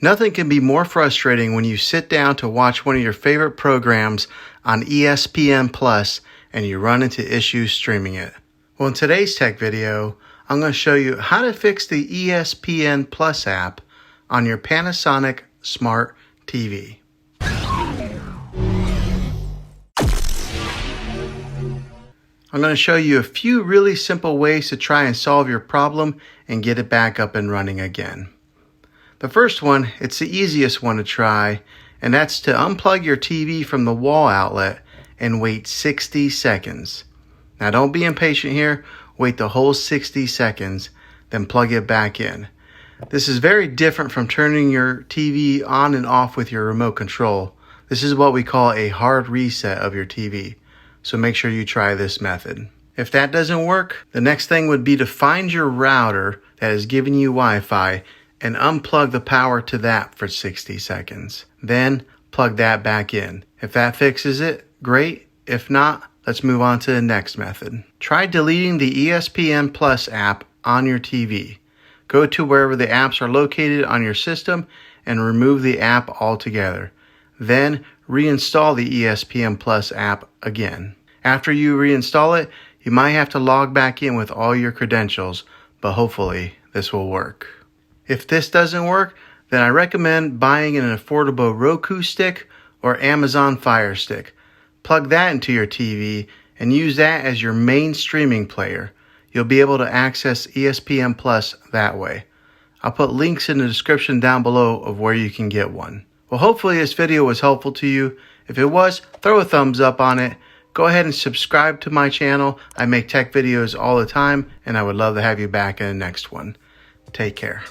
Nothing can be more frustrating when you sit down to watch one of your favorite programs on ESPN Plus and you run into issues streaming it. Well, in today's tech video, I'm going to show you how to fix the ESPN Plus app on your Panasonic Smart TV. I'm going to show you a few really simple ways to try and solve your problem and get it back up and running again. The first one, it's the easiest one to try, and that's to unplug your TV from the wall outlet and wait 60 seconds. Now don't be impatient here, wait the whole 60 seconds, then plug it back in. This is very different from turning your TV on and off with your remote control. This is what we call a hard reset of your TV. So make sure you try this method. If that doesn't work, the next thing would be to find your router that is giving you Wi-Fi and unplug the power to that for 60 seconds. Then plug that back in. If that fixes it, great. If not, let's move on to the next method. Try deleting the ESPN Plus app on your TV. Go to wherever the apps are located on your system and remove the app altogether. Then reinstall the ESPN Plus app again. After you reinstall it, you might have to log back in with all your credentials, but hopefully this will work. If this doesn't work, then I recommend buying an affordable Roku stick or Amazon Fire Stick. Plug that into your TV and use that as your main streaming player. You'll be able to access ESPN Plus that way. I'll put links in the description down below of where you can get one. Well, hopefully this video was helpful to you. If it was, throw a thumbs up on it. Go ahead and subscribe to my channel. I make tech videos all the time, and I would love to have you back in the next one. Take care.